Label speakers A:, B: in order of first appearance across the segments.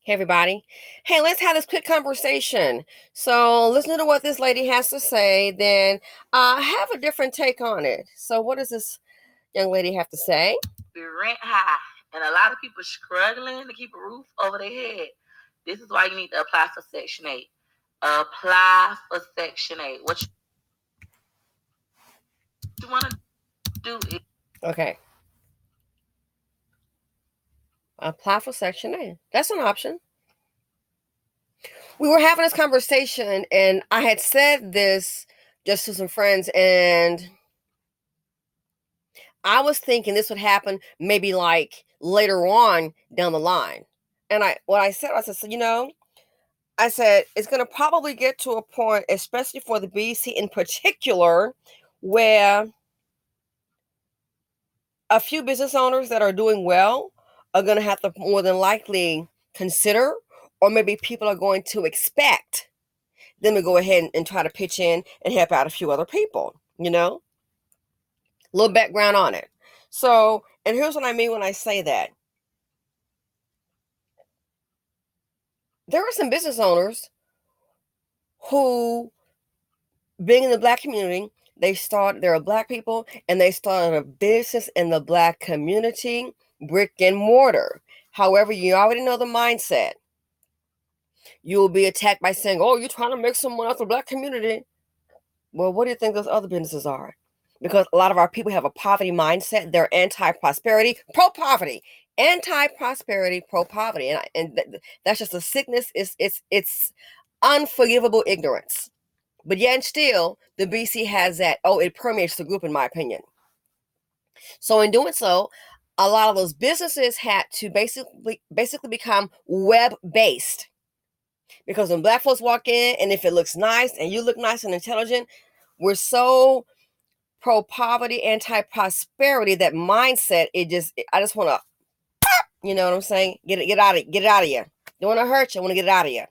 A: Hey, everybody. Hey, let's have this quick conversation. So, listen to what this lady has to say, then have a different take on it. So, what does this young lady have to say?
B: Be rent high, and a lot of people struggling to keep a roof over their head. This is why you need to apply for Section 8. Apply for Section 8. What you want to do is
A: Okay. Apply for Section 8. That's an option. We were having this conversation, and I had said this just to some friends, and I was thinking this would happen maybe like later on down the line. And what I said, I said it's going to probably get to a point, especially for the BC in particular, where a few business owners that are doing well are going to have to more than likely consider, or maybe people are going to expect them to go ahead and try to pitch in and help out a few other people, A little background on it. So, and here's what I mean when I say that. There are some business owners who, being in the Black community, they're Black people, and they started a business in the Black community, brick and mortar. However, you already know the mindset. You will be attacked by saying, oh, you're trying to make some money off the Black community. Well, what do you think those other businesses are? Because a lot of our people have a poverty mindset. They're anti-prosperity, pro-poverty, anti-prosperity, pro-poverty, and that's just a sickness. It's unforgivable ignorance. But yet and still, the BC has that. Oh, it permeates the group, in my opinion. So in doing so, a lot of those businesses had to basically become web-based. Because when Black folks walk in, and if it looks nice and you look nice and intelligent, we're so pro-poverty, anti-prosperity, that mindset, I just want to, you know what I'm saying? Get it out of you. Don't want to hurt you. I want to get it out of you.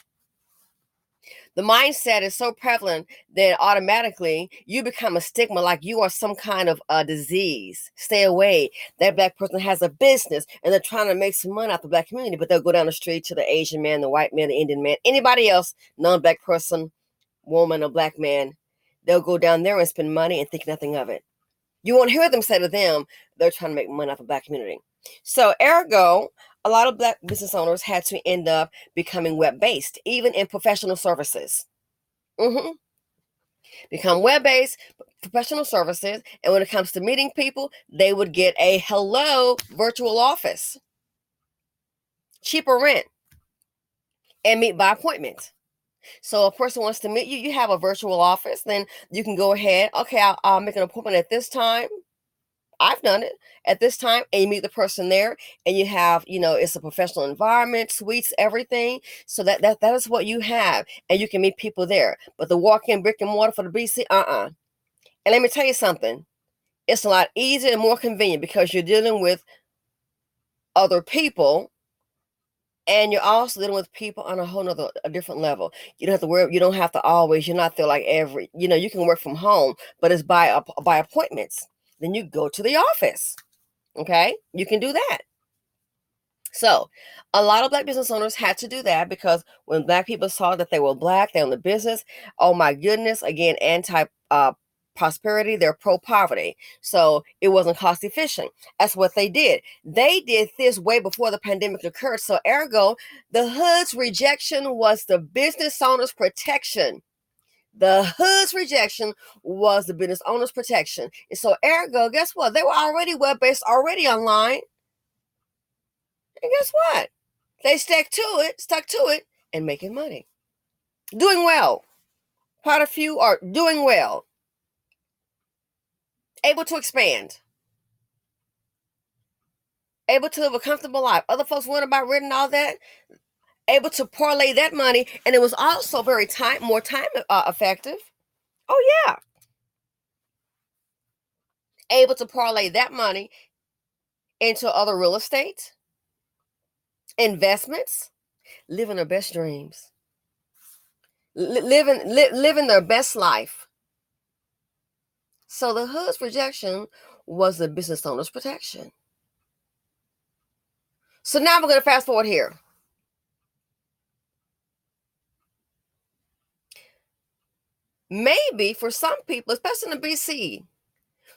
A: The mindset is so prevalent that automatically you become a stigma, like you are some kind of a disease. Stay away. That Black person has a business and they're trying to make some money out the Black community, but they'll go down the street to the Asian man, the white man, the Indian man, anybody else, non-Black person, woman, or Black man. They'll go down there and spend money and think nothing of it. You won't hear them say to them, they're trying to make money off the Black community. So, ergo, a lot of Black business owners had to end up becoming web-based, even in professional services. Become web-based, professional services, and when it comes to meeting people, they would get a hello virtual office, cheaper rent, and meet by appointment. So a person wants to meet you, you have a virtual office, then you can go ahead, okay, I'll make an appointment at this time. I've done it at this time, and you meet the person there, and you have, it's a professional environment, suites, everything. So that is what you have, and you can meet people there. But the walk-in brick and mortar for the BC, And let me tell you something, it's a lot easier and more convenient because you're dealing with other people, and you're also dealing with people on a different level. You don't have to worry. You don't have to always. You're not there like you can work from home, but it's by appointments. Then you go to the office. Okay, you can do that. So, a lot of Black business owners had to do that because when Black people saw that they were Black, they owned the business. Oh my goodness! Again, anti prosperity, they're pro-poverty. So it wasn't cost efficient. That's what they did. They did this way before the pandemic occurred. So ergo, the hood's rejection was the business owner's protection. The hood's rejection was the business owner's protection. And so ergo, guess what? They were already web-based, already online. And guess what? They stuck to it, and making money. Doing well. Quite a few are doing well. Able to expand, able to live a comfortable life. Other folks went about reading all that, able to parlay that money, and it was also more time effective. Oh yeah, able to parlay that money into other real estate, investments, living their best dreams, living their best life. So the hood's rejection was the business owner's protection. So now we're going to fast forward here. maybe for some people, especially in the BC,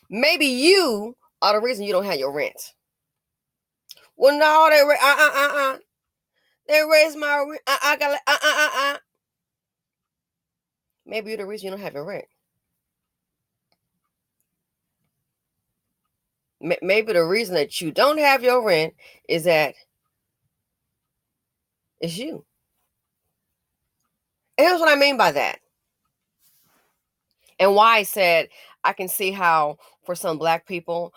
A: maybe you are the reason you don't have your rent. Well, no, they raised my rent. I got Maybe you're the reason you don't have your rent. Maybe the reason that you don't have your rent is that it's you. And here's what I mean by that. And why I said I can see how for some Black people,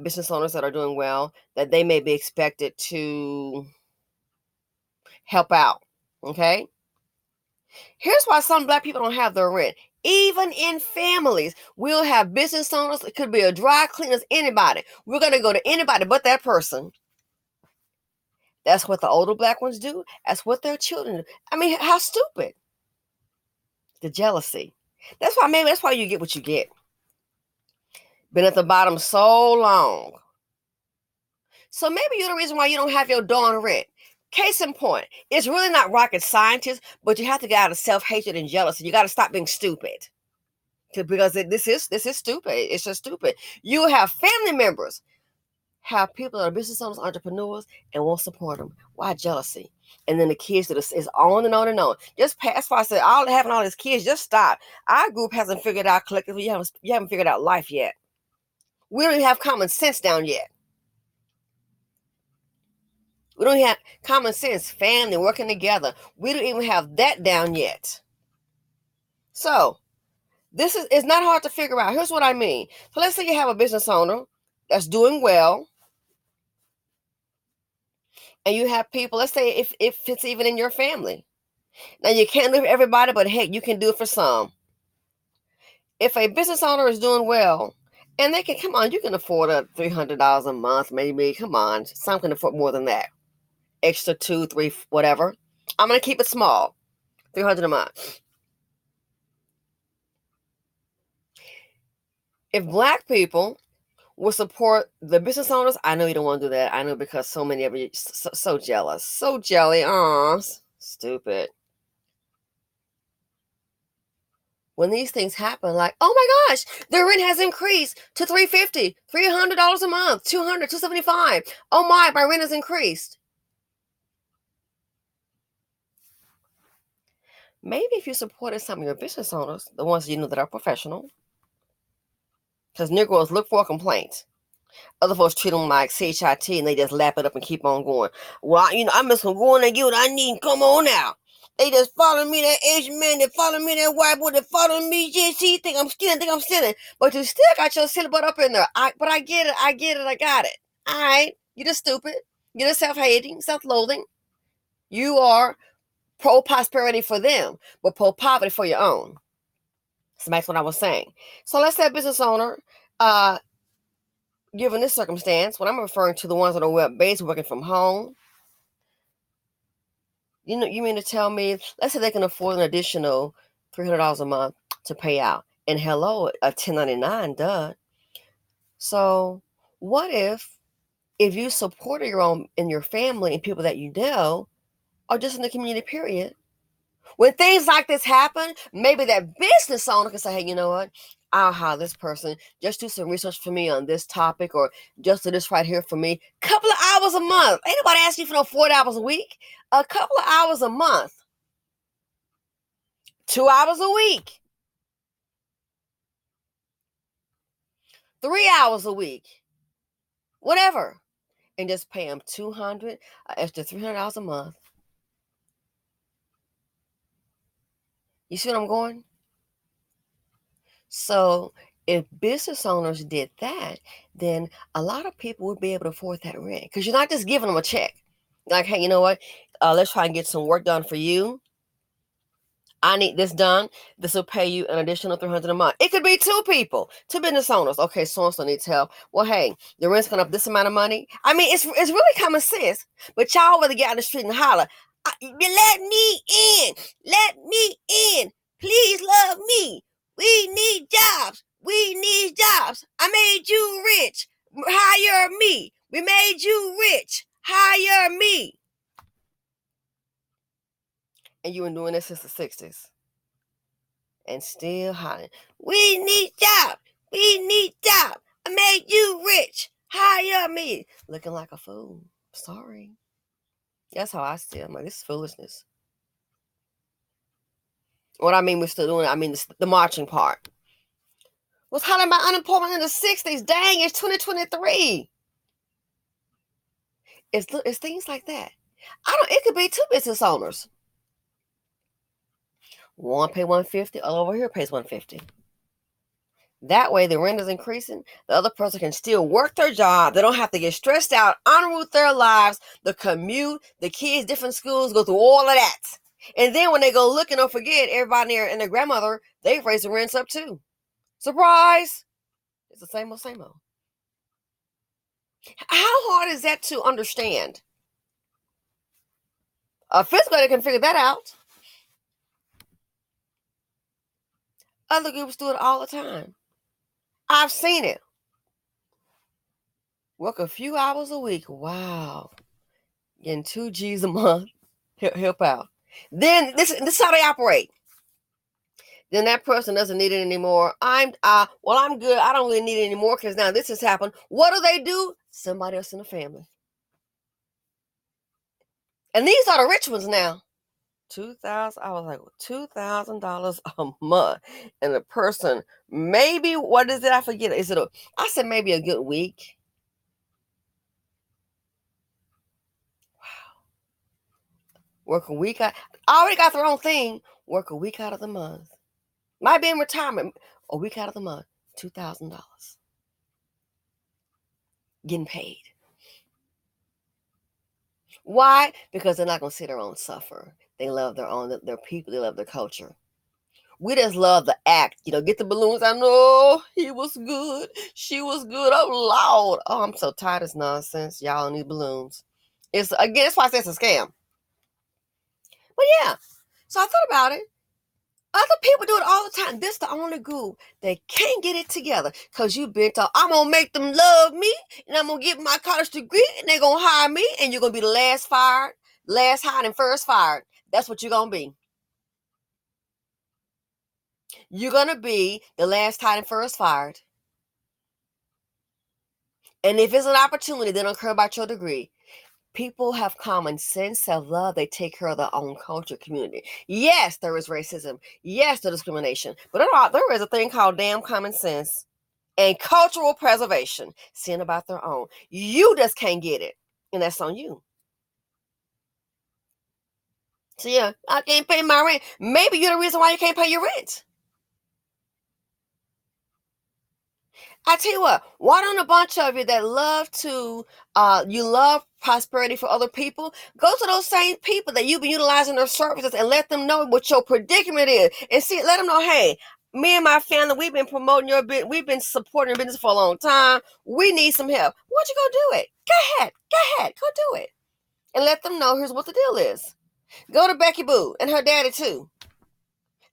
A: business owners that are doing well, that they may be expected to help out. Okay? Here's why some Black people don't have their rent. Even in families, we'll have business owners. It could be a dry cleaners, anybody. We're going to go to anybody but that person. That's what the older Black ones do. That's what their children do. I mean, how stupid. The jealousy. That's why you get what you get. Been at the bottom so long. So maybe you're the reason why you don't have your darn rent. Case in point, it's really not rocket scientist, but you have to get out of self-hatred and jealousy. You got to stop being stupid. Because this is stupid. It's just stupid. You have family members, have people that are business owners, entrepreneurs, and won't support them. Why jealousy? And then the kids that is on and on and on. Just pass by. I said, having all these kids, just stop. Our group hasn't figured out collectively. You haven't figured out life yet. We don't even have common sense down yet. We don't have common sense, family, working together. We don't even have that down yet. So it's not hard to figure out. Here's what I mean. So let's say you have a business owner that's doing well, and you have people, let's say if it's even in your family. Now you can't live for everybody, but heck, you can do it for some. If a business owner is doing well, and they can, come on, you can afford $300 a month, maybe. Come on, some can afford more than that. Extra 2, 3, whatever. I'm gonna keep it small, $300 a month. If Black people will support the business owners, I know you don't want to do that. I know, because so many of you so jealous, so jelly. Aw, stupid. When these things happen, like, oh my gosh, their rent has increased to $350, $300 a month, $200, $275. Oh my rent has increased. Maybe if you supported some of your business owners, the ones you know that are professional, because Negroes look for a complaint. Other folks treat them like CHIT and they just lap it up and keep on going. Well, I'm just going to go in and get what I need. Come on out. They just follow me, that Asian man, they follow me, that white boy, they follow me, JC, think I'm stealing. But you still got your silly butt up in there. But I get it, I got it. All right, you're just stupid. You're just self-hating, self-loathing. You are pro-prosperity for them, but pro-poverty for your own. So that's what I was saying. So let's say a business owner, given this circumstance, what I'm referring to the ones that are web-based, working from home. You mean to tell me, let's say they can afford an additional $300 a month to pay out. And hello, a 1099, duh. So what if you supported your own in your family and people that you know, or just in the community period, when things like this happen, maybe that business owner can say, hey, you know what? I'll hire this person. Just do some research for me on this topic, or just do this right here for me. Couple of hours a month. Ain't nobody asking you for no 40 hours a week. A couple of hours a month. 2 hours a week. 3 hours a week. Whatever. And just pay them $200, extra $300 a month. You see what I'm going? So if business owners did that, then a lot of people would be able to afford that rent, because you're not just giving them a check. Like, hey, you know what? Let's try and get some work done for you. I need this done. This will pay you an additional $300 a month. It could be 2 people, 2 business owners. Okay, so-and-so needs help. Well, hey, the rent's going up this amount of money. I mean, it's really common sense. But y'all rather get out the street and holler, let me in. Let me in. Please love me. We need jobs. We need jobs. I made you rich. Hire me. We made you rich. Hire me. And you've been doing this since the 60s. and still hollering, "We need job! We need job! I made you rich! Hire me!" Looking like a fool. Sorry. That's how I see it. I'm like, this is foolishness. What I mean we're still doing, I mean the marching part. Was hollering about unemployment in the 60s. Dang, it's 2023. It's things like that. It could be two business owners. One pay $150, over here pays $150. That way the rent is increasing. The other person can still work their job. They don't have to get stressed out, unroot their lives, the commute, the kids, different schools, go through all of that. And then when they go looking, don't forget, everybody there and their grandmother, they've raised the rents up too. Surprise! It's the same old, same old. How hard is that to understand? A fifth grader can figure that out. Other groups do it all the time. I've seen it. Work a few hours a week. Wow. Getting 2 G's a month. Help out. Then this is how they operate. Then that person doesn't need it anymore. I'm good. I don't really need it anymore because now this has happened. What do? Somebody else in the family. And these are the rich ones now. $2,000. I was like, $2,000 a month, and the person maybe, what is it? I forget. I said maybe a good week. Wow. Work a week out. I already got their own thing. Work a week out of the month. Might be in retirement. A week out of the month. $2,000. Getting paid. Why? Because they're not going to sit around and suffer. They love their people. They love their culture. We just love the act. Get the balloons. I know he was good. She was good. Oh, Lord. Oh, I'm so tired of this nonsense. Y'all don't need balloons. That's why I say it's a scam. But yeah. So I thought about it. Other people do it all the time. This is the only group that can't get it together. Because you've been taught, I'm going to make them love me, and I'm going to get my college degree, and they're going to hire me, and you're going to be the last fired, last hired, and first fired. That's what you're going to be. You're going to be the last hired and first fired. And if it's an opportunity, they don't care about your degree. People have common sense, self-love. They take care of their own culture, community. Yes, there is racism. Yes, there's discrimination. But there is a thing called damn common sense and cultural preservation. Seeing about their own. You just can't get it. And that's on you. So yeah, I can't pay my rent. Maybe you're the reason why you can't pay your rent. I tell you what, why don't a bunch of you that love you love prosperity for other people, go to those same people that you've been utilizing their services and let them know what your predicament is. And let them know, hey, me and my family, we've been promoting your business, we've been supporting your business for a long time. We need some help. Why don't you go do it? Go ahead, go do it. And let them know here's what the deal is. Go to Becky Boo and her daddy too.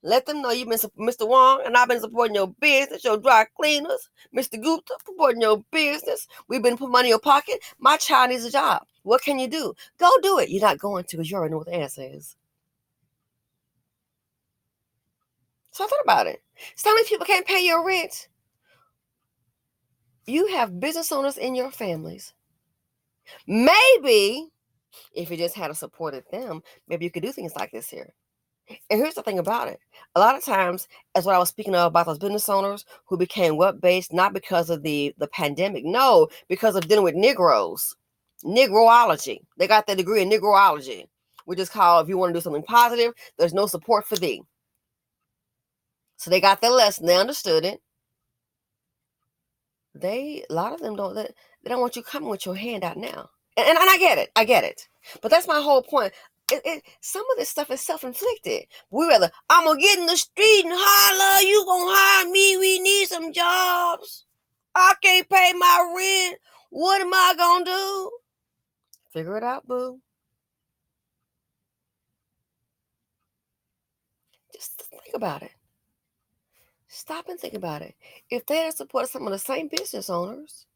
A: Let them know you've been, Mr. Wong, and I've been supporting your business, your dry cleaners. Mr. Gupta, supporting your business. We've been putting money in your pocket. My child needs a job. What can you do? Go do it. You're not going to because you already know what the answer is. So I thought about it. So many people can't pay your rent. You have business owners in your families. Maybe if you just had supported them, maybe you could do things like this here. And here's the thing about it. A lot of times, as what I was speaking of about those business owners who became web-based, not because of the pandemic, no, because of dealing with Negroes, Negroology. They got their degree in Negroology, which is called, if you want to do something positive, there's no support for thee. So they got their lesson. They understood it. A lot of them they don't want you coming with your hand out now. And I get it. But that's my whole point. Some of this stuff is self-inflicted. We rather, I'm going to get in the street and holler, you going to hire me, we need some jobs. I can't pay my rent. What am I going to do? Figure it out, boo. Just think about it. Stop and think about it. If they had supported some of the same business owners,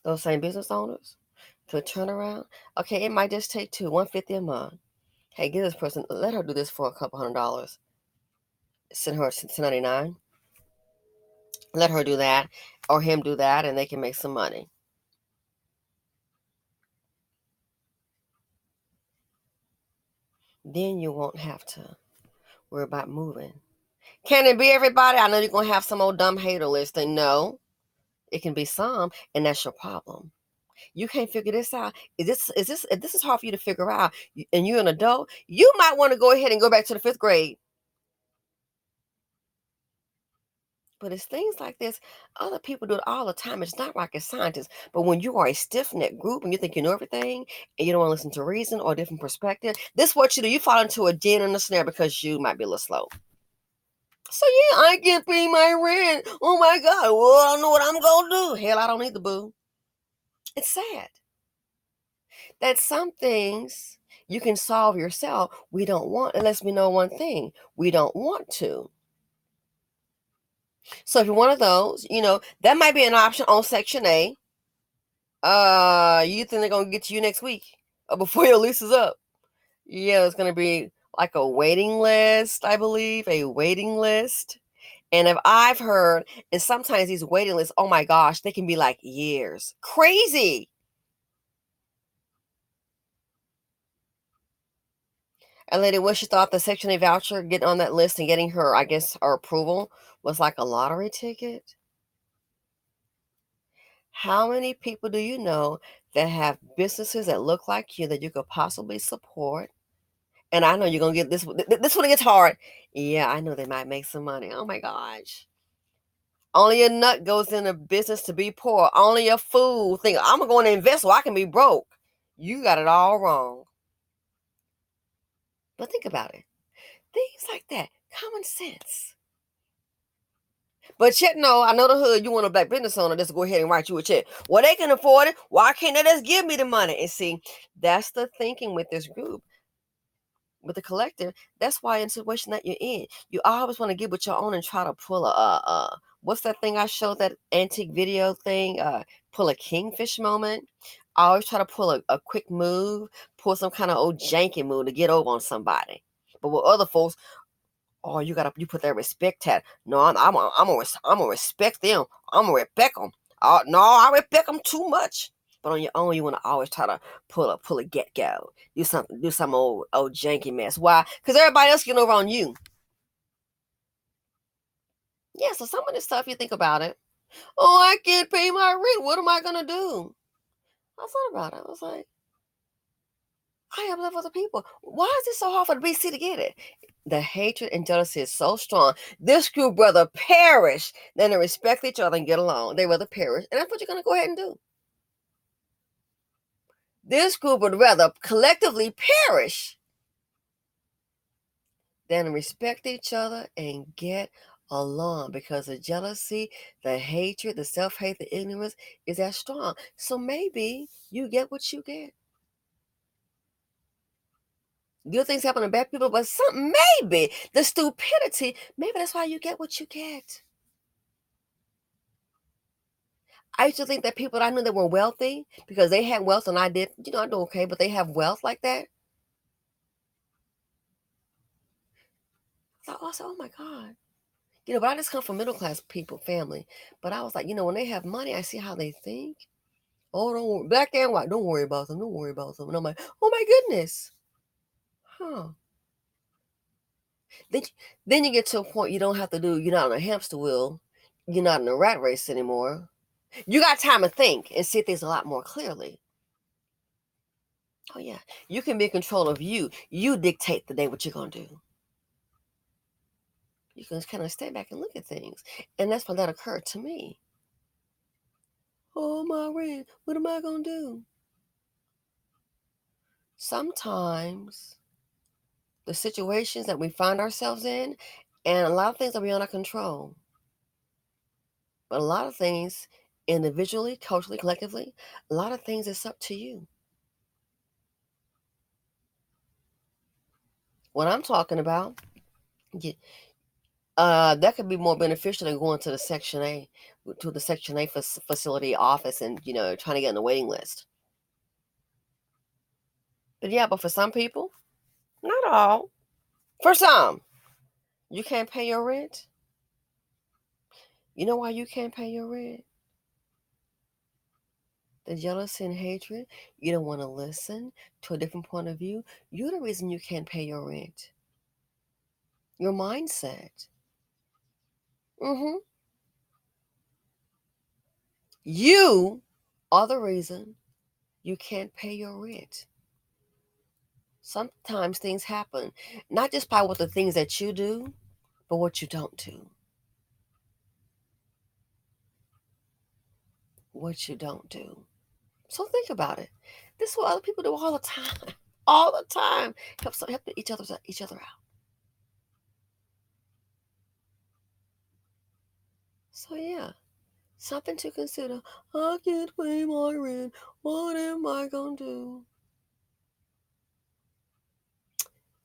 A: those same business owners, to turn around, okay, it might just take $150 a month. Hey, give this person, let her do this for a couple $100. send her to 1099. Let her do that or him do that, and they can make some money. Then you won't have to worry about moving. Can it be everybody? I know you're going to have some old dumb hater listing. No, it can be some, and that's your problem. You can't figure this out. If this is hard for you to figure out, and you're an adult, you might want to go ahead and go back to the 5th grade. But it's things like this. Other people do it all the time. It's not rocket scientists. But when you are a stiff necked group and you think you know everything and you don't want to listen to reason or a different perspective, this is what you do. You fall into a den and a snare because you might be a little slow. So yeah, I can't pay my rent. Oh my God. Well, I don't know what I'm gonna do. Hell, I don't need the boo. It's sad that some things you can solve yourself. We don't want, unless we know one thing. We don't want to. So if you're one of those, that might be an option on Section A. You think they're gonna get to you next week or before your lease is up? Yeah, it's gonna be like a waiting list, I believe, a waiting list. And if I've heard, and sometimes these waiting lists, oh my gosh, they can be like years. Crazy. A lady, what she thought the Section A voucher, getting on that list and getting her, I guess, her approval was like a lottery ticket. How many people do you know that have businesses that look like you that you could possibly support? And I know you're gonna get this. This one gets hard. Yeah, I know they might make some money. Oh my gosh! Only a nut goes into business to be poor. Only a fool think I'm going to invest so I can be broke. You got it all wrong. But think about it. Things like that, common sense. But yet, no, I know the hood. You want a black business owner just go ahead and write you a check. Well, they can afford it. Why can't they just give me the money? And see, that's the thinking with this group, with the collective. That's why in the situation that you're in, you always want to get with your own and try to pull what's that thing I showed, that antique video thing? Pull a kingfish moment. I always try to pull a quick move, pull some kind of old janky move to get over on somebody. But with other folks, oh, you put that respect tat. No, I'm gonna respect them. I'm gonna respect them. No, I respect them too much. But on your own, you want to always try to pull a get go, do some old janky mess. Why? Because everybody else getting over on you. Yeah. So some of this stuff, you think about it. Oh, I can't pay my rent. What am I gonna do? I thought about it. I was like, I have left other people. Why is it so hard for the BC to get it? The hatred and jealousy is so strong. This group rather perish than to respect each other and get along. They rather perish. And that's what you're going to go ahead and do. This group would rather collectively perish than respect each other and get along, because the jealousy, the hatred, the self-hate, the ignorance is that strong. So maybe you get what you get. Good things happen to bad people, but maybe the stupidity, maybe that's why you get what you get. I used to think that people that I knew that were wealthy because they had wealth and I did, I do okay, but they have wealth like that. I said, oh my God. But I just come from middle class people, family. But I was like, when they have money, I see how they think. Oh, don't worry. Black and white, don't worry about them. Don't worry about them. And I'm like, oh my goodness. Huh. Then, then you get to a point you don't have to you're not on a hamster wheel. You're not in a rat race anymore. You got time to think and see things a lot more clearly. Oh yeah, you can be in control of you. You dictate the day what you're gonna do. You can kind of stay back and look at things, and that's when that occurred to me. Oh my rent, what am I gonna do? Sometimes the situations that we find ourselves in, and a lot of things are beyond our control. But a lot of things, individually, culturally, collectively, a lot of things it's up to you. What I'm talking about, that could be more beneficial than going to the Section A, facility office, and trying to get on the waiting list. But yeah, but for some people, not all. For some, You can't pay your rent? You know why you can't pay your rent? The jealousy and hatred. You don't want to listen to a different point of view. You're the reason you can't pay your rent. Your mindset. Mm-hmm. You are the reason you can't pay your rent. Sometimes things happen, not just by what the things that you do, but what you don't do. What you don't do. So think about it. This is what other people do all the time. All the time. Help each other out. So yeah, something to consider. I can't pay my rent. What am I gonna do?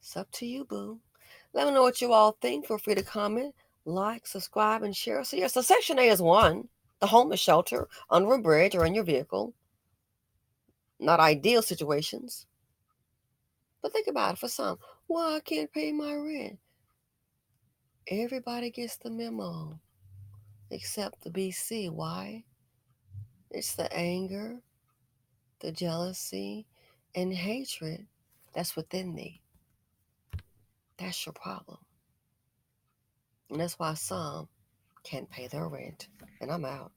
A: It's up to you, boo. Let me know what you all think. Feel free to comment, like, subscribe, and share. So yes, so Section A is one. The homeless shelter under a bridge or in your vehicle. Not ideal situations. But think about it for some. Well, I can't pay my rent. Everybody gets the memo except the BC. Why? It's the anger, the jealousy, and hatred that's within thee. That's your problem. And that's why some can't pay their rent. And I'm out.